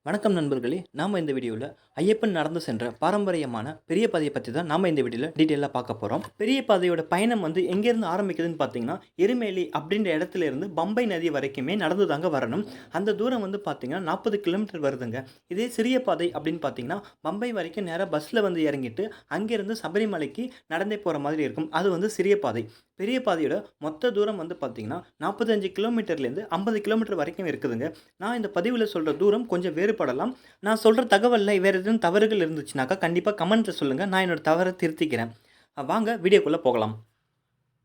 வணக்கம் நண்பர்களே! நாம இந்த வீடியோல ஐயப்பன் நடந்து சென்ற பாரம்பரியமான பெரிய பாதைய பத்தி தான் நாம இந்த வீடியோல டீட்டெயிலா பார்க்க போறோம். பெரிய பாதையோட பயணம் வந்து எங்கேருந்து ஆரம்பிக்குதுன்னு பார்த்தீங்கன்னா, எருமேலி அப்படின்ற இடத்துல இருந்து பம்பை நதி வரைக்குமே நடந்து தாங்க வரணும். அந்த தூரம் வந்து பார்த்தீங்கன்னா 40 கிலோமீட்டர் வருதுங்க. இதே சிறிய பாதை அப்படின்னு பார்த்தீங்கன்னா, பம்பை வரைக்கும் நேரா பஸ்ல வந்து இறங்கிட்டு, அங்கேருந்து சபரிமலைக்கு நடந்தே போற மாதிரி இருக்கும். அது வந்து சிறிய பாதை. பெரிய பாதையோட மொத்த தூரம் வந்து பார்த்தீங்கன்னா, 45 கிலோமீட்டர்லேருந்து 50 கிலோமீட்டர் வரைக்கும் இருக்குதுங்க. நான் இந்த பதிவுல சொல்ற தூரம் கொஞ்சம் வேறுபடலாம். நான் சொல்ற தகவல்ல வேற எதுவும் தவறுகள் இருந்துச்சுனாக்கா, கண்டிப்பா கமெண்ட்ல சொல்லுங்க. நான் என்னோட தவற திருத்திக்கிறேன். வாங்க வீடியோக்குள்ள போகலாம்.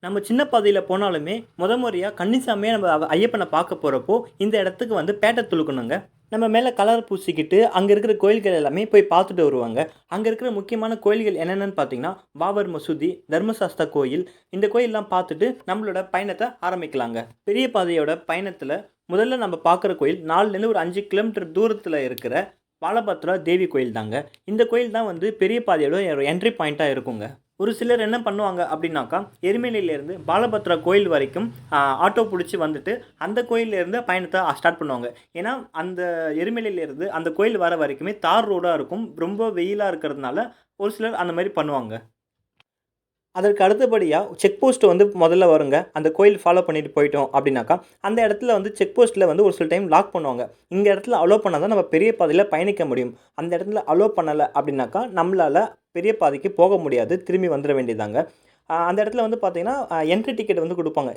நம்ம சின்ன பாதையில போனாலுமே, முறையா கன்னிசாமியா நம்ம ஐயப்பன பார்க்க போறப்போ, இந்த இடத்துக்கு வந்து பேட்ட துளுக்கணுங்க. நம்ம மேல கலர் பூசிக்கிட்டு, அங்க இருக்கிற கோயில்கள் எல்லாமே போய் பார்த்துட்டு வருவாங்க. அங்க இருக்கிற முக்கியமான கோயில்கள் என்னென்னன்னு பார்த்தீங்கன்னா, பாபர் மசூதி, தர்மசாஸ்தா கோயில், இந்த கோயில்லாம் பார்த்துட்டு நம்மளோட பயணத்த ஆரம்பிக்கலாங்க. பெரிய பாதையோட பயணத்துல முதல்ல நம்ம பார்க்குற கோயில் 4லேருந்து ஒரு 5 கிலோமீட்டர் தூரத்துல இருக்கிற பாலபத்ரா தேவி கோயில் தாங்க. இந்த கோயில் தான் வந்து பெரிய பாதையோட ஒரு என்ட்ரி பாயிண்ட்டா இருக்குங்க. ஒரு சிலர் என்ன பண்ணுவாங்க அப்படின்னாக்கா, எருமேலியிலேருந்து பாலபத்ரா கோயில் வரைக்கும் ஆட்டோ புடிச்சு வந்துட்டு, அந்த கோயில்லேருந்து பயணத்த ஸ்டார்ட் பண்ணுவாங்க. ஏன்னா, அந்த எருமேலியிலேருந்து அந்த கோயில் வர வரைக்குமே தார் ரோடா இருக்கும். ரொம்ப வெயிலா இருக்கிறதுனால, ஒரு சிலர் அந்த மாரி பண்ணுவாங்க. அதற்கு அடுத்தபடியா செக் போஸ்ட் வந்து முதல்ல வருங்க. அந்த கோயில் ஃபாலோ பண்ணிட்டு போயிட்டோம் அப்படின்னாக்கா, அந்த இடத்துல வந்து செக் போஸ்ட்ல வந்து ஒரு சில டைம் லாக் பண்ணுவாங்க. இந்த இடத்துல அலோ பண்ணா தான் நம்ம பெரிய பாதையில பயணிக்க முடியும். அந்த இடத்துல அலோ பண்ணல அப்படின்னாக்கா, நம்மளால பெரிய பாதைக்கு போக முடியாது. திரும்பி வந்துர வேண்டியதாங்க. அந்த இடத்துல வந்து பார்த்தீங்கன்னா, என்ட்ரி டிக்கெட் வந்து குடுப்பாங்க.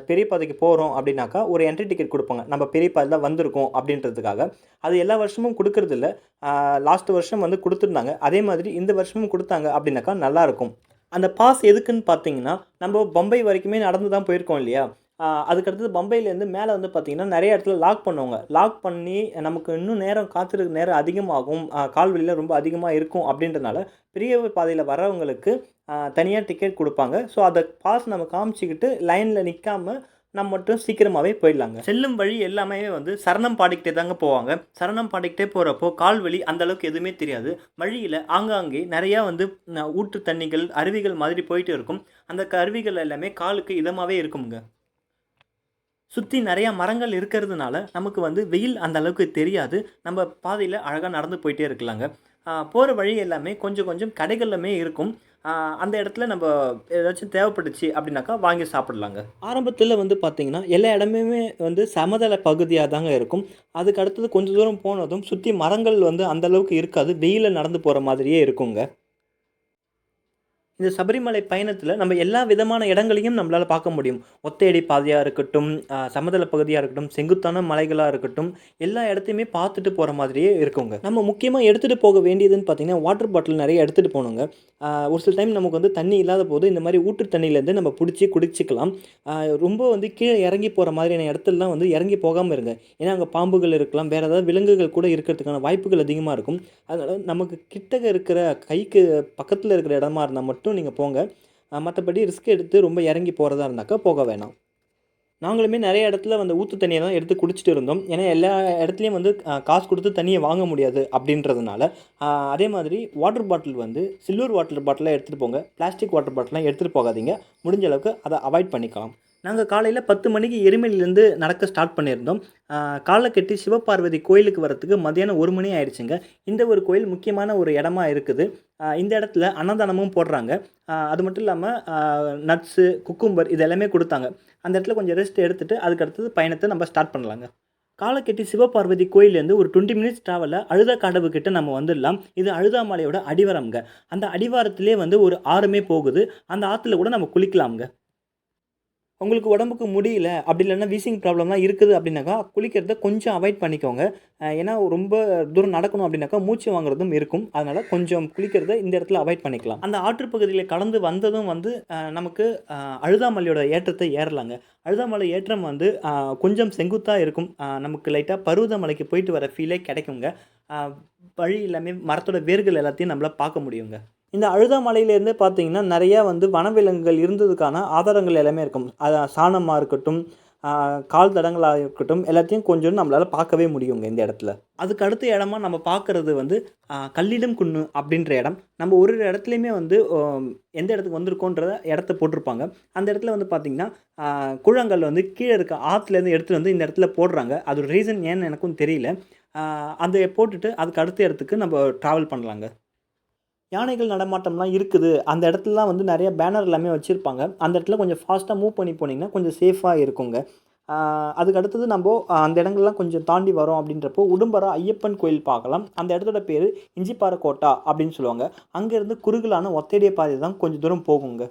பெரிய பாதைக்கு போறோம் அப்படின்னாக்கா, ஒரு என்ட்ரி டிக்கெட் குடுப்பாங்க. நம்ம பெரிய பாதையில வந்திருக்கோம் அப்படின்றதுக்காக. அது எல்லா வருஷமும் குடுக்கறதில்ல. லாஸ்ட் வருஷம் வந்து குடுத்துருந்தாங்க. அதே மாதிரி இந்த வருஷமும் குடுத்தாங்க அப்படின்னாக்கா நல்லாருக்கும். அந்த பாஸ் எதுக்குன்னு பார்த்தீங்கன்னா, நம்ப பம்பை வரைக்குமே நடந்து தான் போயிருக்கோம் இல்லையா? அதுக்கடுத்தது பம்பையிலேருந்து மேல வந்து பார்த்தீங்கன்னா, நெறைய இடத்துல லாக் பண்ணுவாங்க. லாக் பண்ணி நமக்கு இன்னும் நேரம் காத்திருக்க நேரம் அதிகமாகும். கால் வலிலாம் ரொம்ப அதிகமா இருக்கும் அப்படின்றனால, பெரிய பாதையில வரவங்களுக்கு தனியா டிக்கெட் குடுப்பாங்க. ஸோ, அத பாஸ் நம்ம காமிச்சுக்கிட்டு லைன்ல நிக்காம நம்ம மட்டும் சீக்கிரமாவே போயிடலாங்க. செல்லும் வழி எல்லாமே வந்து சரணம் பாடிக்கிட்டே தாங்க போவாங்க. சரணம் பாடிக்கிட்டே போறப்போ கால் வலி அந்த அளவுக்கு எதுவுமே தெரியாது. வழியில ஆங்காங்கே நெறையா வந்து ஊற்று தண்ணீகள், அருவிகள் மாதிரி போயிட்டு இருக்கும். அந்த அருவிகள் எல்லாமே காலுக்கு இதமாவே இருக்கும்ங்க. சுத்தி நெறையா மரங்கள் இருக்கிறதுனால, நமக்கு வந்து வெயில் அந்த அளவுக்கு தெரியாது. நம்ம பாதையில அழகா நடந்து போயிட்டே இருக்கலாங்க. போற வழி எல்லாமே கொஞ்சம் கொஞ்சம் கடைகளுமே இருக்கும். அ அந்த இடத்துல நம்ப ஏதாச்சும் தேவைப்பட்டுச்சு அப்படின்னாக்கா, வாங்கி சாப்பிடலாங்க. ஆரம்பத்தில வந்து பார்த்தீங்கன்னா, எல்லா இடமுமே வந்து சமதள பகுதியா தாங்க இருக்கும். அதுக்கு அடுத்தது கொஞ்சம் தூரம் போனதும், சுத்தி மரங்கள் வந்து அந்த அளவுக்கு இருக்காது. வெயில்ல நடந்து போற மாதிரியே இருக்குங்க. இந்த சபரிமலை பயணத்தில நம்ம எல்லா விதமான இடங்களையும் நம்மளால பார்க்க முடியும். ஒத்தையடி பாதையா இருக்கட்டும், சமதள பகுதியா இருக்கட்டும், செங்குத்தான மலைகளா இருக்கட்டும், எல்லா இடத்தையுமே பார்த்துட்டு போற மாதிரியே இருக்குங்க. நம்ம முக்கியமா எடுத்துட்டு போக வேண்டியதுன்னு பார்த்தீங்கன்னா, வாட்டர் பாட்டில் நெறைய எடுத்துட்டு போணுங்க. ஒரு சில டைம் நமக்கு வந்து தண்ணி இல்லாத போது, இந்த மாரி ஊற்று தண்ணீலேருந்து நம்ம புடிச்சு குடிச்சுக்கலாம். அ ரொம்ப வந்து கீழ இறங்கி போற மாதிரியான இடத்துலலாம் வந்து இறங்கி போகாம இருங்க. ஏன்னா, அங்க பாம்புகள் இருக்கலாம், வேற ஏதாவது விலங்குகள் கூட இருக்கிறதுக்கான வாய்ப்புகள் அதிகமா இருக்கும். அதனால நமக்கு கிட்டக இருக்கிற கைக்கு பக்கத்துல இருக்கிற இடமா இருந்தா மட்டும் நீங்க போங்க. மத்தபடி ரிஸ்க் எடுத்து ரொம்ப இறங்கி போறதா இருந்தாக்கா போக வேணாம். நாங்களுமே நெறைய இடத்துல வந்து ஊத்து தண்ணிய தான் எடுத்து குடிச்சுட்டு இருந்தோம். ஏன்னா, எல்லா இடத்துலயும் வந்து காசு குடுத்து தண்ணிய வாங்க முடியாது அப்படின்றதுனால, அ அதே மாதிரி வாட்டர் பாட்டில் வந்து சில்வர் வாட்டர் பாட்டிலா எடுத்துட்டு போங்க. பிளாஸ்டிக் வாட்டர் பாட்டில்லாம் எடுத்துட்டு போகாதீங்க. முடிஞ்ச அளவுக்கு அத அவாய்ட் பண்ணிக்கலாம். நாங்க காலையில 10 மணிக்கு எருமேலியிலேருந்து நடக்க ஸ்டார்ட் பண்ணியிருந்தோம். காலக்கெட்டி சிவபார்வதி கோயிலுக்கு வரத்துக்கு மதியானம் 1 மணி ஆயிடுச்சுங்க. இந்த ஒரு கோயில் முக்கியமான ஒரு இடமா இருக்குது. இந்த இடத்துல அன்னதானமும் போடுறாங்க. அது மட்டும் இல்லாம நட்ஸு, குக்கும்பர் இது எல்லாமே குடுத்தாங்க. அந்த இடத்துல கொஞ்சம் ரெஸ்ட் எடுத்துட்டு, அதுக்கு அடுத்தது பயணத்த நம்ம ஸ்டார்ட் பண்ணலாங்க. காலக்கெட்டி சிவபார்வதி கோயில்லேருந்து ஒரு 20 மினிட்ஸ் டிராவல்ல அழுதக்கடவு கிட்ட நம்ம வந்துடலாம். இது அழுதாமலையோட அடிவாரம்ங்க. அந்த அடிவாரத்திலேயே வந்து ஒரு ஆறுமே போகுது. அந்த ஆத்துல கூட நம்ம குளிக்கலாம்ங்க. உங்களுக்கு உடம்புக்கு முடியல, அப்படி இல்லன்னா வீசிங் ப்ராப்ளம்லாம் இருக்குது அப்படின்னாக்கா, குளிக்கிறத கொஞ்சம் அவாய்ட் பண்ணிக்கோங்க. ஏன்னா ரொம்ப தூரம் நடக்கணும் அப்படின்னாக்கா, மூச்சு வாங்குறதும் இருக்கும். அதனால கொஞ்சம் குளிக்கிறத இந்த இடத்துல அவாய்ட் பண்ணிக்கலாம். அந்த ஆற்று பகுதியில கடந்து வந்ததும் வந்து நமக்கு அ அழுதாமலையோட ஏற்றத்த ஏறலாங்க. அழுதாமலை ஏற்றம் வந்து கொஞ்சம் செங்குத்தா இருக்கும். நமக்கு லைட்டா பருவதமலைக்கு போயிட்டு வர ஃபீலே கிடைக்குங்க. அ வழி எல்லாமே மரத்தோட வேர்கள் எல்லாத்தையும் நம்மளால பார்க்க முடியுங்க. இந்த அழுதாமலையிலேருந்து பார்த்தீங்கன்னா, நெறையா வந்து வனவிலங்குகள் இருந்ததுக்கான ஆதாரங்கள் எல்லாமே இருக்கும். சாணமா இருக்கட்டும், ஆ கால் தடங்களா இருக்கட்டும், எல்லாத்தையும் கொஞ்சம் நம்மளால பார்க்கவே முடியுங்க இந்த இடத்துல. அதுக்கு அடுத்த இடமா நம்ம பார்க்குறது வந்து கல்லிடம் குன்னு அப்படின்ற இடம். நம்ம ஒரு ஒரு இடத்துலயுமே வந்து எந்த இடத்துக்கு வந்திருக்கோன்றத இடத்த போட்டிருப்பாங்க. அந்த இடத்துல வந்து பார்த்தீங்கன்னா, கூழாங்கல் வந்து கீழ இருக்க ஆத்துலேருந்து எடுத்துட்டு வந்து இந்த இடத்துல போடுறாங்க. அதோட ரீசன் ஏன்னு எனக்கும் தெரியல. அதை போட்டுட்டு அதுக்கு அடுத்த இடத்துக்கு நம்ம ட்ராவல் பண்ணலாங்க. யானைகள் நடமாட்டம்லாம் இருக்குது. அந்த இடத்துலலாம் வந்து நெறைய பேனர் எல்லாமே வச்சிருப்பாங்க. அந்த இடத்துல கொஞ்சம் ஃபாஸ்ட்டா மூவ் பண்ணி போனீங்கன்னா, கொஞ்சம் சேஃபா இருக்குங்க. ஆ அதுக்கு அடுத்தது நம்போ அந்த இடங்கள்லாம் கொஞ்சம் தாண்டி வரோம் அப்படின்றப்போ, உடும்பரா ஐயப்பன் கோயில் பார்க்கலாம். அந்த இடத்தோட பேரு இஞ்சிப்பாறை கோட்டா அப்படின்னு சொல்லுவாங்க. அங்கேருந்து குறுகலான ஒத்தையடி பாதை தான் கொஞ்சம் தூரம் போகுங்க.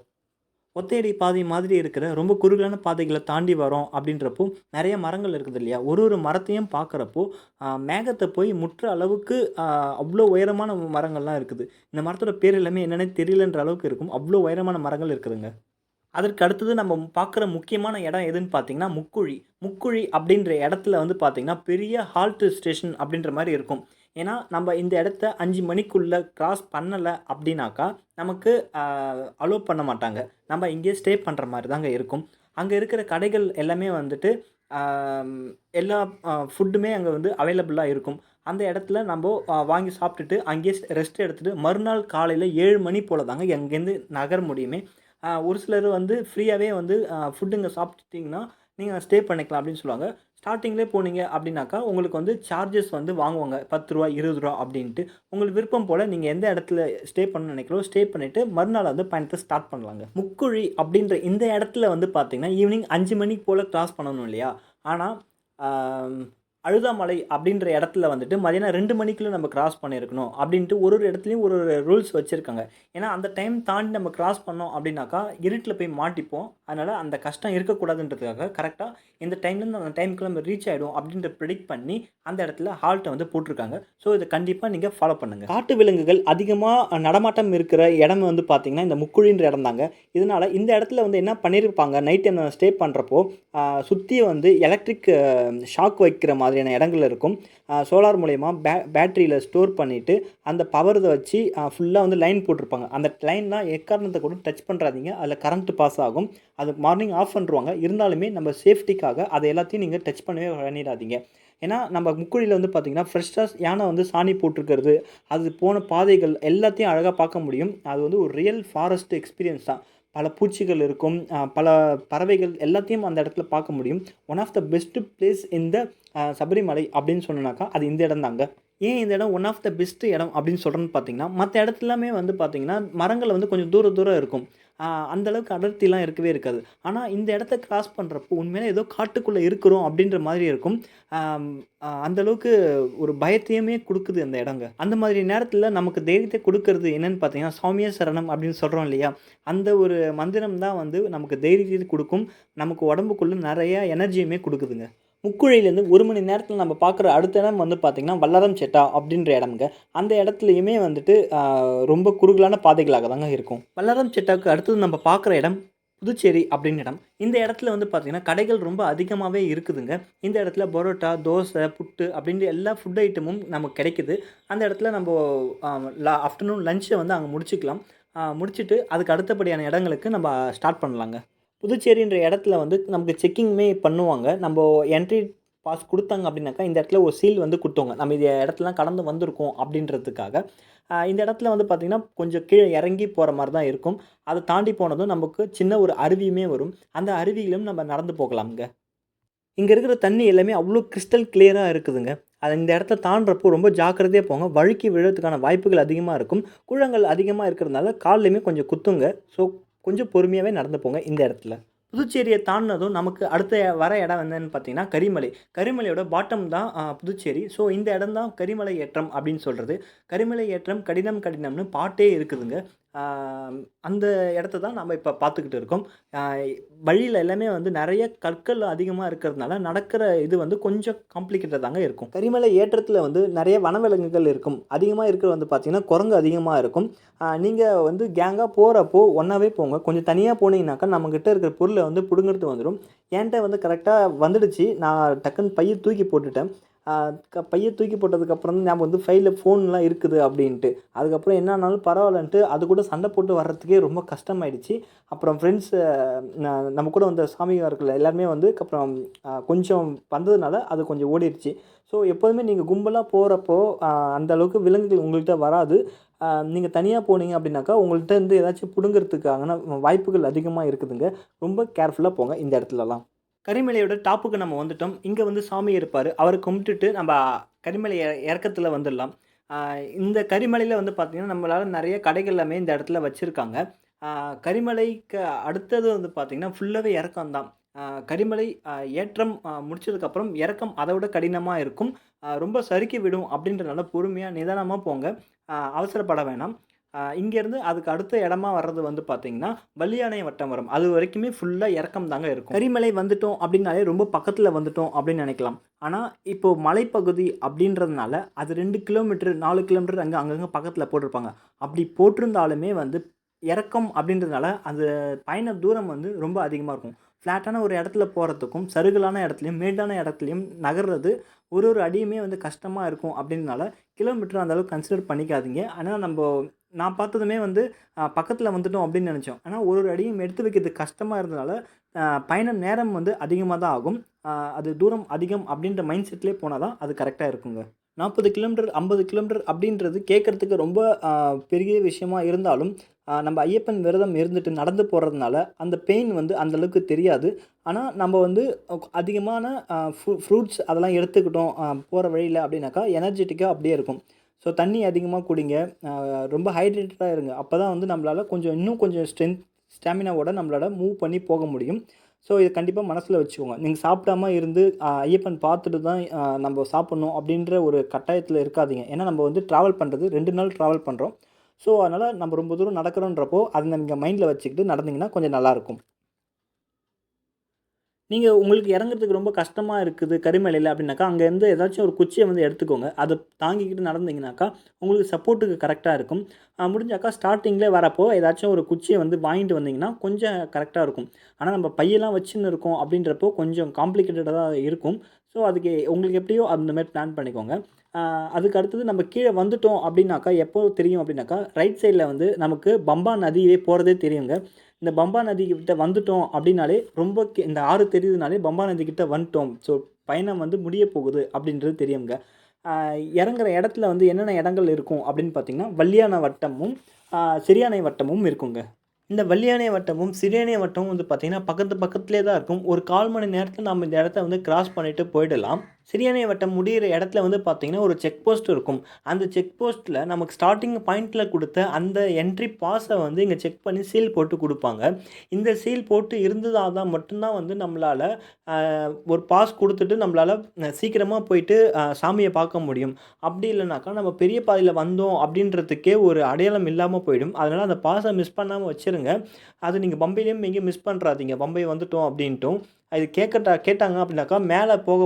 ஒத்தையடி பாதை மாதிரி இருக்கிற ரொம்ப குறுகலான பாதைகள தாண்டி வரோம் அப்படின்றப்போ, நெறைய மரங்கள் இருக்குது இல்லையா? ஒரு ஒரு மரத்தையும் பார்க்குறப்போ, மேகத்த போய் முட்டுற அளவுக்கு அவ்ளோ உயரமான மரங்கள்லாம் இருக்குது. இந்த மரத்தோட பேர் எல்லாமே என்னன்னே தெரியலன்ற அளவுக்கு இருக்கும். அவ்ளோ உயரமான மரங்கள் இருக்குதுங்க. அதற்கு அடுத்தது நம்ம பார்க்குற முக்கியமான இடம் எதுன்னு பார்த்தீங்கன்னா, முக்குழி. முக்குழி அப்படின்ற இடத்துல வந்து பார்த்தீங்கன்னா, பெரிய ஹால்ட் ஸ்டேஷன் அப்படின்ற மாரி இருக்கும். ஏன்னா, நம்ம இந்த இடத்த 5 மணிக்குள்ள கிராஸ் பண்ணல அப்படின்னாக்கா, நமக்கு அலோ பண்ண மாட்டாங்க. நம்ம இங்கேயே ஸ்டே பண்ற மாரி தாங்க இருக்கும். அங்க இருக்கிற கடைகள் எல்லாமே வந்துட்டு, ஆம் எல்லா ஃபுட்டுமே அங்க வந்து அவைலபிளா இருக்கும். அந்த இடத்துல நம்போ வாங்கி சாப்பிட்டுட்டு, அங்கேயே ரெஸ்ட் எடுத்துட்டு, மறுநாள் காலையில 7 மணி போல தாங்க அங்கேருந்து நகர முடியுமே! ஒரு சிலர் வந்து ஃப்ரீயாவே வந்து ஃபுட்டுங்க சாப்பிட்டுட்டீங்கன்னா, நீங்க ஸ்டே பண்ணிக்கலாம் அப்படின்னு சொல்லுவாங்க. ஸ்டார்ட்டிங்லேயே போனீங்க அப்படின்னாக்கா, உங்களுக்கு வந்து சார்ஜஸ் வந்து வாங்குவாங்க. ரூ. 10 ரூ. 20 அப்படின்ட்டு. உங்களுக்கு விருப்பம் போல நீங்க எந்த இடத்துல ஸ்டே பண்ணணும்னு நினைக்கிறீங்களோ, ஸ்டே பண்ணிட்டு மறுநாள் வந்து பயணத்த ஸ்டார்ட் பண்ணலாங்க. முக்குழி அப்படின்ற இந்த இடத்துல வந்து பார்த்தீங்கன்னா, ஈவினிங் 5 மணிக்கு போல கிராஸ் பண்ணணும் இல்லையா? ஆனா, ஆ அழுதாமலை அப்படின்ற இடத்துல வந்துட்டு மதியானம் 2 மணிக்குள்ள நம்ம கிராஸ் பண்ணியிருக்கணும் அப்படின்ட்டு ஒரு ஒரு இடத்துலயும் ஒரு ஒரு ரூல்ஸ் வச்சிருக்காங்க. ஏன்னா, அந்த டைம் தாண்டி நம்ம கிராஸ் பண்ணோம் அப்படின்னாக்கா, இருட்டுல போய் மாட்டிப்போம். அதனால அந்த கஷ்டம் இருக்கக்கூடாதுன்றதுக்காக கரெக்ட்டா இந்த டைம்லேருந்து அந்த டைம்க்குள்ள நம்ம ரீச் ஆயிடும் அப்படின்ற ப்ரெடிக்ட் பண்ணி அந்த இடத்துல ஹால்ட்ட வந்து போட்டுருக்காங்க. ஸோ, இத கண்டிப்பா நீங்க ஃபாலோ பண்ணுங்க. காட்டு விலங்குகள் அதிகமா நடமாட்டம் இருக்கிற இடம் வந்து பார்த்தீங்கன்னா, இந்த முக்குழின்ற இடம் தாங்க. இதனால இந்த இடத்துல வந்து என்ன பண்ணியிருப்பாங்க, நைட் டைம் ஸ்டே பண்றப்போ, சுத்தி வந்து எலக்ட்ரிக் ஷாக் வைக்கிற மாதிரியான இடங்கள் இருக்கும். சோலார் மூலியமா பேட்டரியில ஸ்டோர் பண்ணிட்டு, அந்த பவர் இத வச்சு ஃபுல்லா வந்து லைன் போட்டிருப்பாங்க. அந்த லைன்லாம் எக்காரணத்த கொண்டும் டச் பண்றாதீங்க. அதில கரண்ட் பாஸ் ஆகும். அது மார்னிங் ஆஃப் பண்ணிருவாங்க. இருந்தாலுமே நம்ம சேஃப்டிக்காக அத எல்லாத்தையும் நீங்க டச் பண்ணவே பண்ணிறாதீங்க. ஏன்னா, நம்ம முக்குழியில வந்து பார்த்தீங்கன்னா, ஃப்ரெஷ்ஷா யானை வந்து சாணி போட்டுருக்கிறது, அது போன பாதைகள் எல்லாத்தையும் அழகா பார்க்க முடியும். அது வந்து ஒரு ரியல் ஃபாரஸ்ட் எக்ஸ்பீரியன்ஸ் தான். பல பூச்சிகள் இருக்கும், பல பறவைகள் எல்லாத்தையும் அந்த இடத்துல பார்க்க முடியும். One of the best place in the Sabarimala அப்படின்னு சொன்னோம்னாக்கா, அது இந்த இடம் தாங்க. ஏன் இந்த இடம் ஒன் ஆஃப் த பெஸ்ட் இடம் அப்படின்னு சொல்கிறேன்னு பார்த்தீங்கன்னா, மத்த இடத்துலலாமே வந்து பார்த்தீங்கன்னா, மரங்கள் வந்து கொஞ்சம் தூரம் தூரம் இருக்கும். அந்த அளவுக்கு அடர்த்திலாம் இருக்கவே இருக்காது. ஆனா, இந்த இடத்த கிராஸ் பண்றப்போ உண்மையிலே ஏதோ காட்டுக்குள்ள இருக்கிறோம் அப்படின்ற மாதிரி இருக்கும். ஆம் அந்த அளவுக்கு ஒரு பயத்தையுமே குடுக்குது அந்த இடங்க. அந்த மாதிரி நேரத்தில நமக்கு தைரியத்த குடுக்குறது என்னன்னு பார்த்தீங்கன்னா, "சாமியே சரணம்" அப்படின்னு சொல்றோம் இல்லையா? அந்த ஒரு மந்திரம் தான் வந்து நமக்கு தைரியத்த குடுக்கும். நமக்கு உடம்புக்குள்ள நெறைய எனர்ஜியுமே குடுக்குதுங்க. முக்குழியிலேருந்து 1 மணி நேரத்தில நம்ம பார்க்குற அடுத்த இடம் வந்து பார்த்தீங்கன்னா, வல்லாரம் செட்டா அப்படின்ற இடம்ங்க. அந்த இடத்துலயுமே வந்துட்டு ரொம்ப குறுகலான பாதைகளாக தாங்க இருக்கும். வல்லாரம் செட்டாவுக்கு அடுத்தது நம்ம பார்க்குற இடம் புதுச்சேரி அப்படின்னு இடம். இந்த இடத்துல வந்து பார்த்தீங்கன்னா, கடைகள் ரொம்ப அதிகமாவே இருக்குதுங்க. இந்த இடத்துல பரோட்டா, தோசை, புட்டு அப்படின்ட்டு எல்லா ஃபுட் ஐட்டமும் நமக்கு கிடைக்குது. அந்த இடத்துல நம்போ அ ஆஃப்டர்நூன் லஞ்ச்ச வந்து அங்க முடிச்சுக்கலாம். முடிச்சுட்டு அதுக்கு அடுத்தபடியான இடங்களுக்கு நம்ம ஸ்டார்ட் பண்ணலாங்க. புதுச்சேரின்ற இடத்துல வந்து நமக்கு செக்கிங்குமே பண்ணுவாங்க. நம்போ என்ட்ரி பாஸ் குடுத்தாங்க அப்டின்னாக்கா, இந்த இடத்துல ஒரு சீல் வந்து குடுத்துவாங்க. நம்ம இந்த இடத்தலாம் கடந்து வந்திருக்கோம் அப்டின்றதுக்காக. இந்த இடத்துல வந்து பார்த்தீங்கன்னா, கொஞ்சம் கீழ இறங்கி போற மாரி தான் இருக்கும். அத தாண்டி போனதும் நமக்கு சின்ன ஒரு அருவியுமே வரும். அந்த அருவியிலும் நம்ம நடந்து போகலாம்ங்க. இங்க இருக்கிற தண்ணி எல்லாமே அவ்ளோ கிறிஸ்டல் கிளியரா இருக்குதுங்க. இந்த இடத்த தாண்டுறப்போ ரொம்ப ஜாக்கிரதையா போங்க. வழுக்கி விழறதுக்கான வாய்ப்புகள் அதிகமா இருக்கும். கூழங்கள் அதிகமா இருக்கிறதுனால கால்லயுமே கொஞ்சம் குத்துங்க. ஸோ கொஞ்சம் பொறுமையாவே நடந்து போங்க இந்த இடத்துல. புதுச்சேரிய தாண்டுனதும் நமக்கு அடுத்த வர இடம் என்னன்னு பார்த்தீங்கன்னா, கரிமலை. கரிமலையோட பாட்டம் தான் புதுச்சேரி. ஸோ இந்த இடம் தான் கரிமலை ஏற்றம் அப்படின்னு சொல்றது. கரிமலை ஏற்றம் கடினம் கடினம்னு பாட்டே இருக்குதுங்க. ஆ அந்த இடத்த தான் நம்ம இப்ப பார்த்துக்கிட்டு இருக்கோம். ஆ வழியில எல்லாமே வந்து நெறைய கற்கள் அதிகமா இருக்கிறதுனால, நடக்கிற இது வந்து கொஞ்சம் காம்ப்ளிகேட்டடா தாங்க இருக்கும். கரிமலை ஏற்றத்தில வந்து நெறைய வனவிலங்குகள் இருக்கும். அதிகமா இருக்கிறது வந்து பார்த்தீங்கன்னா, குரங்கு அதிகமா இருக்கும். நீங்க வந்து கேங்கா போறப்போ ஒண்ணாவே போங்க. கொஞ்சம் தனியா போனீங்கனாக்கா, நம்மகிட்ட இருக்கிற பொருள வந்து புடுங்கிட்டு வந்துரும். என்ட்ட வந்து கரெக்ட்டா வந்துடுச்சு. நான் டக்குன்னு பைய தூக்கி போட்டுட்டேன். ஆ பைய தூக்கி போட்டதுக்கப்புறம் தான் ஞாபகம் வந்து ஃபைல்ல ஃபோன்லாம் இருக்குது அப்டின்ட்டு. அதுக்கப்புறம் என்ன ஆனாலும் பரவாயில்லன்ட்டு அது கூட சண்டை போட்டு வர்றதுக்கே ரொம்ப கஷ்டமாயிடுச்சு. அப்புறம் ஃப்ரெண்ட்ஸ் நம்ம கூட வந்த சாமியார்கள் எல்லாருமே வந்து அப்புறம் கொஞ்சம் வந்ததுனால அது கொஞ்சம் ஓடிருச்சு. ஸோ எப்போதுமே நீங்க கும்பலா போறப்போ அந்த அளவுக்கு விலங்குகள் உங்கள்ட்ட வராது. நீங்க தனியா போனீங்க அப்டின்னாக்கா, உங்கள்ட்ட இருந்து ஏதாச்சும் புடுங்குறதுக்கான வாய்ப்புகள் அதிகமா இருக்குதுங்க. ரொம்ப கேர்ஃபுல்லா போங்க இந்த இடத்துலலாம். கரிமலையோட டாப்புக்கு நம்ம வந்துட்டோம். இங்க வந்து சாமி இருப்பாரு. அவர கும்பிட்டுட்டு நம்ம கரிமலை இறக்கத்துல வந்துடலாம். ஆ இந்த கரிமலையில வந்து பார்த்தீங்கன்னா, நம்மளால நெறைய கடைகள் எல்லாமே இந்த இடத்துல வச்சிருக்காங்க. ஆ கரிமலைக்கு அடுத்தது வந்து பார்த்தீங்கன்னா, ஃபுல்லாவே இறக்கம் தான். கரிமலை ஏற்றம் முடிச்சதுக்கப்புறம் இறக்கம் அத விட கடினமா இருக்கும். ரொம்ப சறுக்கி விடும் அப்படின்றனால பொறுமையா, நிதானமா போங்க. அவசரப்பட வேணாம். இங்கேருந்து அதுக்கு அடுத்த இடமா வர்றது வந்து பார்த்தீங்கன்னா, வல்லியானை வட்டம் வரும். அது வரைக்குமே ஃபுல்லா இறக்கம் தாங்க இருக்கும். கரிமலை வந்துட்டோம் அப்படின்னாலே ரொம்ப பக்கத்துல வந்துட்டோம் அப்படின்னு நெனைக்கலாம். ஆனா, இப்போ மலைப்பகுதி அப்படின்றதுனால, அது 2 கிலோமீட்டர், 4 கிலோமீட்டர் அங்கங்க பக்கத்துல போட்டிருப்பாங்க. அப்படி போட்டிருந்தாலுமே வந்து இறக்கம் அப்படின்றதுனால, அந்த பயண தூரம் வந்து ரொம்ப அதிகமா இருக்கும். ஃப்ளாட்டான ஒரு இடத்துல போறதுக்கும், சருகலான இடத்துலயும், மேடான இடத்துலயும் நகர்றது ஒரு அடியுமே வந்து கஷ்டமா இருக்கும் அப்படின்றனால, கிலோமீட்டர் அந்த அளவுக்கு கன்சிடர் பண்ணிக்காதீங்க. ஆனா நான் பார்த்ததுமே வந்து பக்கத்துல வந்துட்டோம் அப்படின்னு நெனச்சோம். ஆனா ஒரு அடியும் எடுத்து வைக்கிறதுக்கு கஷ்டமா இருந்தனால, பயண நேரம் வந்து அதிகமா தான் ஆகும். அது தூரம் அதிகம் அப்படின்ற மைண்ட் செட்லயே போனா தான் அது கரெக்ட்டா இருக்குங்க. 40 கிலோமீட்டர், 50 கிலோமீட்டர் அப்படின்றது கேட்கறதுக்கு ரொம்ப பெரிய விஷயமா இருந்தாலும், நம்ம ஐயப்பன் விரதம் இருந்துட்டு நடந்து போறதுனால, அந்த பெயின் வந்து அந்த அளவுக்கு தெரியாது. ஆனா, நம்ம வந்து அதிகமான ஃப்ரூட்ஸ் அதெல்லாம் எடுத்துக்கிட்டோம் போற வழியில அப்படின்னாக்கா, எனர்ஜெட்டிக்கா அப்படியே இருக்கும். ஸோ தண்ணி அதிகமா குடிங்க. ரொம்ப ஹைட்ரேட்டடா இருங்க. அப்பதான் வந்து நம்மளால இன்னும் கொஞ்சம் ஸ்டாமினாவோட நம்மளால மூவ் பண்ணி போக முடியும். ஸோ இத கண்டிப்பா மனசுல வச்சுக்கோங்க. நீங்க சாப்பிடாம இருந்து ஐயப்பன் பார்த்துட்டு தான் நம்ப சாப்பிடணும் அப்படின்ற ஒரு கட்டாயத்துல இருக்காதீங்க. ஏன்னா நம்ம வந்து டிராவல் பண்றது 2 நாள் டிராவல் பண்றோம். ஸோ அதனால நம்ம ரொம்ப தூரம் நடக்கிறோன்றப்போ, அத நீங்க மைண்ட்ல வச்சுக்கிட்டு நடந்தீங்கன்னா கொஞ்சம் நல்லாயிருக்கும். நீங்க உங்களுக்கு இறங்குறதுக்கு ரொம்ப கஷ்டமா இருக்குது கரிமலையில அப்படின்னாக்கா, அங்கேருந்து ஏதாச்சும் ஒரு குச்சிய வந்து எடுத்துக்கோங்க. அத தாங்கிக்கிட்டு நடந்தீங்கனாக்கா, உங்களுக்கு சப்போர்ட்டுக்கு கரெக்ட்டா இருக்கும். முடிஞ்சாக்கா ஸ்டார்ட்டிங்லே வரப்போ ஏதாச்சும் ஒரு குச்சிய வந்து வாங்கிட்டு வந்தீங்கன்னா, கொஞ்சம் கரெக்ட்டா இருக்கும். ஆனா நம்ம பையெல்லாம் வச்சுன்னு இருக்கோம் அப்படின்றப்போ கொஞ்சம் காம்ப்ளிகேட்டடா தான் இருக்கும். ஸோ அதுக்கு உங்களுக்கு எப்படியோ அந்த மாரி பிளான் பண்ணிக்கோங்க. அ அதுக்கு அடுத்தது நம்ம கீழ வந்துட்டோம் அப்படின்னாக்கா, எப்போ தெரியும் அப்படின்னாக்கா, ரைட் சைட்ல வந்து நமக்கு பம்பா நதியே போறதே தெரியுங்க. இந்த பம்பா நதி கிட்ட வந்துட்டோம் அப்படின்னாலே, ரொம்ப இந்த ஆறு தெரியுதுனாலே பம்பா நதி கிட்ட வந்துட்டோம். ஸோ பயணம் வந்து முடிய போகுது அப்படின்றது தெரியுங்க. அ இறங்குற இடத்துல வந்து என்னென்ன இடங்கள் இருக்கும் அப்படின்னு பார்த்தீங்கன்னா, வல்லியான வட்டமும், சிறியானை வட்டமும் இருக்குங்க. இந்த வல்லியானை வட்டமும், சிறியானை வட்டமும் வந்து பார்த்தீங்கன்னா, பக்கத்திலேயே தான் இருக்கும். ஒரு 1/4 மணி நேரத்தில நம்ம இந்த இடத்த வந்து கிராஸ் பண்ணிட்டு போயிடலாம். சிறியானை வட்டம் முடியிற இடத்துல வந்து பார்த்தீங்கன்னா, ஒரு செக் போஸ்ட் இருக்கும். அந்த செக் போஸ்ட்ல நமக்கு ஸ்டார்ட்டிங் பாயிண்ட்ல குடுத்த அந்த என்ட்ரி பாஸ வந்து இங்க செக் பண்ணி சீல் போட்டு குடுப்பாங்க. இந்த சீல் போட்டு இருந்ததா தான் மட்டும் தான் வந்து நம்மளால அ ஒரு பாஸ் குடுத்துட்டு நம்மளால சீக்கிரமா போயிட்டு சாமிய பார்க்க முடியும். அப்படி இல்லனாக்கா, நம்ம பெரிய பாதையில வந்தோம் அப்படின்றதுக்கே ஒரு அடையாளம் இல்லாம போயிடும். அதனால அந்த பாஸ மிஸ் பண்ணாம வச்சுருங்க. அது நீங்க பம்பையிலயும் எங்கேயும் மிஸ் பண்றாதீங்க. பம்பை வந்துட்டோம் அப்படின்ட்டும். அது கேட்டாங்க அப்படின்னாக்கா, மேல போக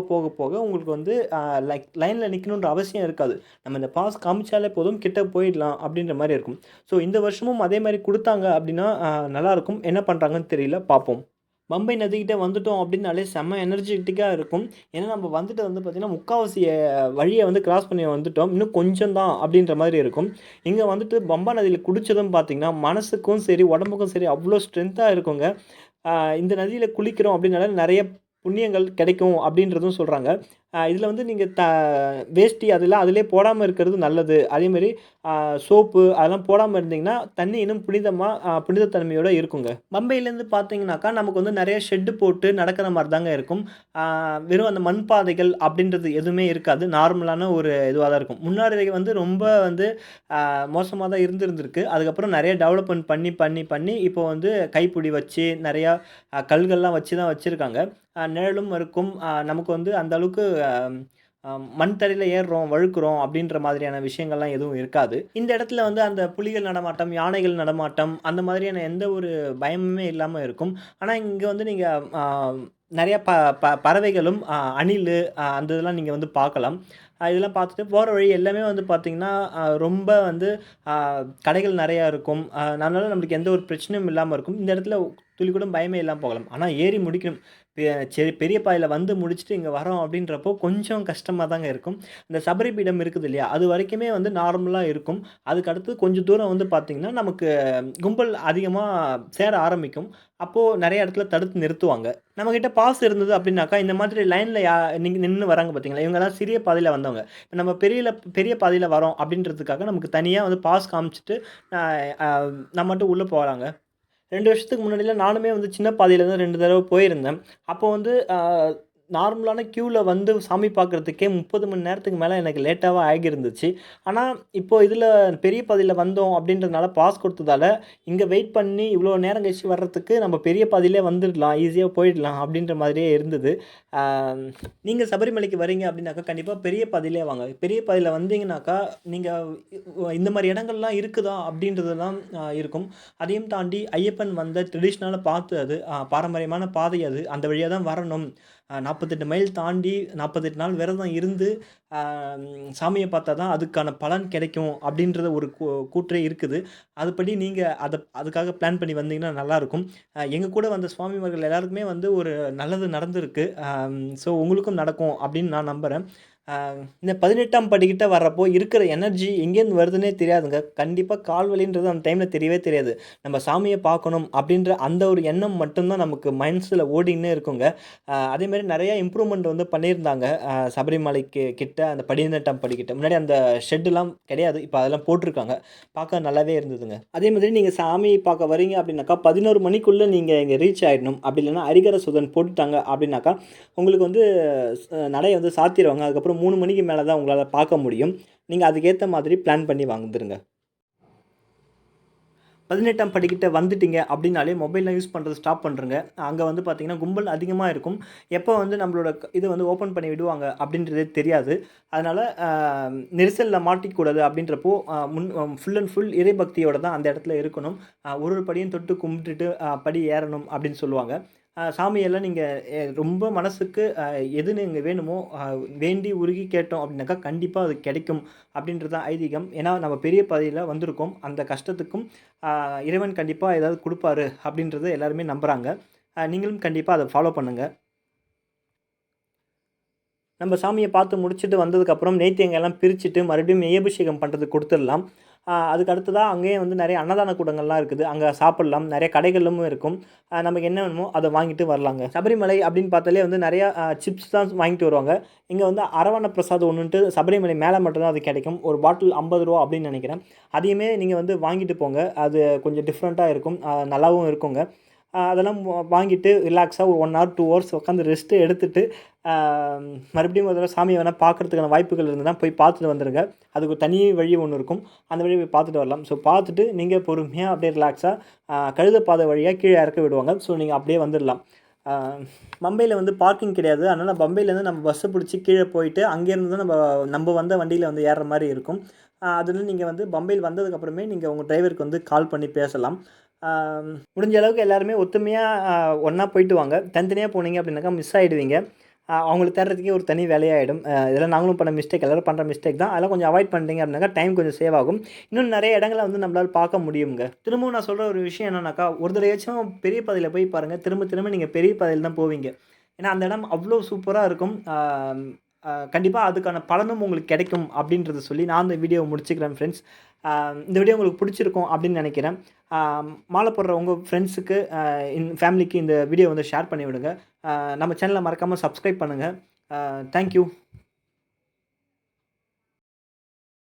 உங்களுக்கு வந்து லைன்ல நிக்கணுன்ற அவசியம் இருக்காது. நம்ம இந்த பாஸ் காமிச்சாலே போதும், கிட்ட போயிடலாம் அப்படின்ற மாரி இருக்கும். ஸோ இந்த வருஷமும் அதே மாரி குடுத்தாங்க அப்படின்னா, நல்லாருக்கும். என்ன பண்றாங்கன்னு தெரியல, பார்ப்போம். பம்பை நதிக்கிட்ட வந்துட்டோம் அப்படின்னாலே செம்ம எனர்ஜெட்டிக்கா இருக்கும். ஏன்னா நம்ம வந்துட்டு வந்து பார்த்தீங்கன்னா, முக்காவாசி வழிய வந்து கிராஸ் பண்ணி வந்துட்டோம். இன்னும் கொஞ்சம் தான் அப்படின்ற மாதிரி இருக்கும். இங்க வந்துட்டு பம்பா நதியில குளிச்சதும் பார்த்தீங்கன்னா, மனசுக்கும் சரி, உடம்புக்கும் சரி அவ்வளோ ஸ்ட்ரென்த்தா இருக்குங்க. ஆ இந்த நதியில குளிக்கிறோம் அப்படின்னால நெறைய புண்ணியங்கள் கிடைக்கும் அப்படின்றதும் சொல்றாங்க. இதில வந்து நீங்க வேஷ்டி அதெல்லாம் அதிலேயே போடாம இருக்கிறது நல்லது. அதேமாரி சோப்பு அதெல்லாம் போடாம இருந்தீங்கன்னா, தண்ணி இன்னும் புனித தன்மையோட இருக்குங்க. பம்பையிலேருந்து பார்த்தீங்கன்னாக்கா, நமக்கு வந்து நெறைய ஷெட் போட்டு நடக்கிற மாரி தாங்க இருக்கும். ஆ வெறும் அந்த மண் பாதைகள் அப்படின்றது எதுவுமே இருக்காது. நார்மலான ஒரு இதுவா தான் இருக்கும். முன்னாடி வந்து ரொம்ப வந்து மோசமா தான் இருந்திருக்கு. அதுக்கப்புறம் நெறைய டெவலப்மெண்ட் பண்ணி இப்போ வந்து கைப்புடி வச்சு, நெறையா கல்கள்லாம் வச்சு தான் வச்சிருக்காங்க. நிழலும் இருக்கும். நமக்கு வந்து அந்த அளவுக்கு அ அ மண் தரையில ஏறுறோம், வழுக்குறோம் அப்படின்ற மாதிரியான விஷயங்கள்லாம் எதுவும் இருக்காது. இந்த இடத்துல வந்து அந்த புலிகள் நடமாட்டம், யானைகள் நடமாட்டம் அந்த மாதிரியான எந்த ஒரு பயமுமே இல்லாம இருக்கும். ஆனா இங்க வந்து நீங்க அ நெறைய ப ப பறவைகளும், அணிலு அந்த இதெல்லாம் நீங்க வந்து பார்க்கலாம். இதெல்லாம் பார்த்துட்டு போற வழி எல்லாமே வந்து பார்த்தீங்கன்னா, ரொம்ப வந்து அ கடைகள் நெறையா இருக்கும். அதனால நம்மளுக்கு எந்த ஒரு பிரச்சனையும் இல்லாம இருக்கும். இந்த இடத்துல துளி கூட பயமே இல்லாம போகலாம். ஆனா ஏறி முடிக்கணும். சரி பெரிய பாதையில வந்து முடிச்சுட்டு இங்க வரோம் அப்படின்றப்போ கொஞ்சம் கஷ்டமா தாங்க இருக்கும். இந்த சபரி பீடம் இருக்குது இல்லையா? அது வரைக்குமே வந்து நார்மலா இருக்கும். அதுக்கு அடுத்து கொஞ்சம் தூரம் வந்து பார்த்தீங்கன்னா, நமக்கு கும்பல் அதிகமா சேர ஆரம்பிக்கும். அப்போ நெறைய இடத்துல தடுத்து நிறுத்துவாங்க. நம்மகிட்ட பாஸ் இருந்தது அப்படின்னாக்கா, இந்த மாதிரி லைன்ல நின்னு வராங்க பார்த்தீங்களா? இவங்கலாம் சிறிய பாதையில வந்தவங்க. இப்ப நம்ம பெரிய பாதையில வரோம் அப்படின்றதுக்காக நமக்கு தனியா வந்து பாஸ் காமிச்சுட்டு, அ அ நம்ம மட்டும் உள்ள போலாங்க. 2 வருஷத்துக்கு முன்னாடிலாம் நானுமே வந்து சின்ன பாதையில தான் 2 தடவ போயிருந்தேன். அப்போ வந்து நார்மலான கியூல வந்து சாமி பார்க்குறதுக்கே 30 மணி நேரத்துக்கு மேல எனக்கு லேட்டாவா ஆகியிருந்துச்சு. ஆனா, இப்போ இதில பெரிய பாதையில வந்தோம் அப்படின்றதுனால பாஸ் குடுத்ததால, இங்க வெயிட் பண்ணி இவ்வளோ நேரம் கழிச்சு வர்றதுக்கு நம்ம பெரிய பாதையிலே வந்துடலாம். ஈஸியா போயிடலாம் அப்படின்ற மாதிரியே இருந்தது. ஆ நீங்க சபரிமலைக்கு வரீங்க அப்படின்னாக்கா, கண்டிப்பா பெரிய பாதையிலே வாங்க. பெரிய பாதையில வந்தீங்கனாக்கா, நீங்க இந்த மாரி இடங்கள்லாம் இருக்குதா அப்படின்றதெல்லாம் இருக்கும். அதையும் தாண்டி ஐயப்பன் வந்த ட்ரெடிஷ்னலா பார்த்து அது பாரம்பரியமான பாதை அது. அந்த வழியா தான் வரணும். 48 மைல் தாண்டி 48 நாள் விரதம் இருந்து அ சாமிய பார்த்தா தான் அதுக்கான பலன் கிடைக்கும் அப்படின்றத ஒரு கூற்றே இருக்குது. அதுபடி நீங்க அதுக்காக பிளான் பண்ணி வந்தீங்கன்னா நல்லாயிருக்கும். எங்க கூட வந்த சுவாமிமார்கள் எல்லாருக்குமே வந்து ஒரு நல்லது நடந்திருக்கு. ஸோ உங்களுக்கும் நடக்கும் அப்படின்னு நான் நம்புறேன். அ இந்த 18ஆம் படிக்கிட்ட வர்றப்போ இருக்கிற எனர்ஜி எங்கேருந்து வருதுன்னே தெரியாதுங்க. கண்டிப்பா கால் வலின்றது அந்த டைம்ல தெரியவே தெரியாது. நம்ம சாமிய பார்க்கணும் அப்படின்ற அந்த ஒரு எண்ணம் மட்டும் தான் நமக்கு மைண்ட்ஸ்ல ஓடின்னே இருக்குங்க. அதேமாரி நெறைய இம்ப்ரூவ்மெண்ட் வந்து பண்ணியிருந்தாங்க. சபரிமலைக்கு கிட்ட அந்த 18ஆம் படிக்கிட்ட. முன்னாடி அந்த ஷெட்லாம் கிடையாது. இப்ப அதெல்லாம் போட்டிருக்காங்க. பார்க்க நல்லாவே இருந்ததுங்க. அதே மாதிரி நீங்க சாமி பார்க்க வரீங்க அப்படின்னாக்கா, 11 மணிக்குள்ள நீங்க இங்க ரீச் ஆயிடணும். அப்படி இல்லன்னா ஹரிஹர சுதன் போட்டுட்டாங்க அப்படின்னாக்கா, உங்களுக்கு வந்து நடைய வந்து சாத்திருவாங்க. அதுக்கப்புறம் 3 மணிக்கு மேல தான் உங்களால பார்க்க முடியும். நீங்க அதுக்கேத்த மாதிரி பிளான் பண்ணி வந்துருங்க. 18ஆம் படிக்கிட்ட வந்துட்டீங்க அப்படின்னாலே மொபைல்லாம் யூஸ் பண்ணுறது ஸ்டாப் பண்ணுறங்க. அங்க வந்து பார்த்தீங்கன்னா, கும்பல் அதிகமா இருக்கும். எப்போ வந்து நம்மளோட இது வந்து ஓப்பன் பண்ணி விடுவாங்க அப்படின்றதே தெரியாது. அதனால நெரிசல்ல மாட்டிக்கக்கூடாது அப்படின்றப்போ ஃபுல் அண்ட் ஃபுல் இறைபக்தியோட தான் அந்த இடத்துல இருக்கணும். ஒரு ஒரு படியும் தொட்டு கும்பிட்டுட்டு படி ஏறணும் அப்படின்னு சொல்லுவாங்க. சாமியெல்லாம் நீங்க ரொம்ப மனசுக்கு எது நீங்க வேணுமோ வேண்டி உருகி கேட்டோம் அப்படின்னாக்கா, கண்டிப்பா அது கிடைக்கும் அப்படின்றது தான் ஐதீகம். ஏன்னா, நம்ம பெரிய பாதையில வந்திருக்கோம். அந்த கஷ்டத்துக்கும் அ இறைவன் கண்டிப்பா ஏதாவது குடுப்பாரு அப்படின்றத எல்லாருமே நம்புறாங்க. நீங்களும் கண்டிப்பா அத ஃபாலோ பண்ணுங்க. நம்ம சாமிய பார்த்து முடிச்சுட்டு வந்ததுக்கப்புறம் நேர்த்தியங்கள்லாம் பிரிச்சுட்டு மறுபடியும் நெய் அபிஷேகம் பண்ணுறதுக்கு குடுத்துடலாம். அதுக்கு அடுத்ததா அங்கேயே வந்து நெறைய அன்னதான கூடங்கள்லாம் இருக்குது. அங்க சாப்பிடலாம். நெறைய கடைகளும் இருக்கும். நமக்கு என்ன வேணுமோ அத வாங்கிட்டு வரலாங்க. சபரிமலை அப்படின்னு பார்த்தாலே வந்து நெறையா சிப்ஸ் தான் வாங்கிட்டு வருவாங்க. இங்க வந்து அரவண பிரசாதம் ஒண்ணுன்ட்டு சபரிமலை மேல மட்டும் தான் அது கிடைக்கும். ஒரு பாட்டில் ரூ. 50 அப்படின்னு நெனைக்கிறேன். அதையுமே நீங்க வந்து வாங்கிட்டு போங்க. அது கொஞ்சம் டிஃப்ரெண்ட்டா இருக்கும். நல்லாவும் இருக்குங்க. அதெல்லாம் வாங்கிட்டு ரிலாக்ஸா ஒரு 1 ஹவர், 2 ஹவர்ஸ் உட்காந்து ரெஸ்ட் எடுத்துட்டு, ஆ மறுபடியும் ஒரு தடவ சாமிய வேணா பார்க்கறதுக்கான வாய்ப்புகள் இருந்ததுனா போய் பார்த்துட்டு வந்துருங்க. அதுக்கு ஒரு தனி வழி ஒண்ணு இருக்கும். அந்த வழிய போய் பார்த்துட்டு வரலாம். ஸோ பார்த்துட்டு நீங்க பொறுமையா அப்படியே ரிலாக்ஸா கழுத பாதை வழியா கீழ இறக்கி விடுவாங்க. ஸோ நீங்க அப்படியே வந்துடலாம். ஆ பம்பையில வந்து பார்க்கிங் கிடையாது. அதனால பம்பையிலேருந்து நம்ம பஸ்ஸ புடிச்சு கீழ போயிட்டு, அங்கேருந்து தான் நம்ப வந்த வண்டியில வந்து ஏறுற மாரி இருக்கும். அதில நீங்க வந்து பம்பையில் வந்ததுக்கப்புறமே நீங்க உங்க டிரைவருக்கு வந்து கால் பண்ணி பேசலாம். ஆ முடிஞ்ச அளவுக்கு எல்லாருமே ஒத்துமையா ஒண்ணா போயிட்டு வாங்க. தனித்தனியா போனீங்க அப்படின்னாக்கா மிஸ் ஆயிடுவீங்க. அவங்கள தேடுறதுக்கே ஒரு தனி வேலையாயிடும். இதெல்லாம் நாங்களும் பண்ண மிஸ்டேக், எல்லாரும் பண்ற மிஸ்டேக் தான். அதெல்லாம் கொஞ்சம் அவாய்ட் பண்ணிட்டீங்க அப்படின்னாக்கா டைம் கொஞ்சம் சேவ் ஆகும். இன்னும் நெறைய இடங்கள வந்து நம்மளால பார்க்க முடியுங்க. திரும்பவும் நான் சொல்ற ஒரு விஷயம் என்னன்னாக்கா, ஒரு தடவையாச்சும் பெரிய பாதையில போய் பாருங்க. திரும்ப திரும்ப நீங்க பெரிய பாதையில தான் போவீங்க. ஏன்னா, அந்த இடம் அவ்ளோ சூப்பரா இருக்கும். கண்டிப்பா அதுக்கான பலனும் உங்களுக்கு கிடைக்கும் அப்படின்றத சொல்லி நான் இந்த வீடியோவ முடிச்சுக்கிறேன் ஃப்ரெண்ட்ஸ். இந்த வீடியோ உங்களுக்கு பிடிச்சிருக்கும் அப்படின்னு நெனைக்கிறேன். மாலை போடுற உங்க ஃப்ரெண்ட்ஸுக்கு, ஃபேமிலிக்கு இந்த வீடியோ வந்து ஷேர் பண்ணி விடுங்க. நம்ம சேனல மறக்காம சப்ஸ்கிரைப் பண்ணுங்க. Thank you.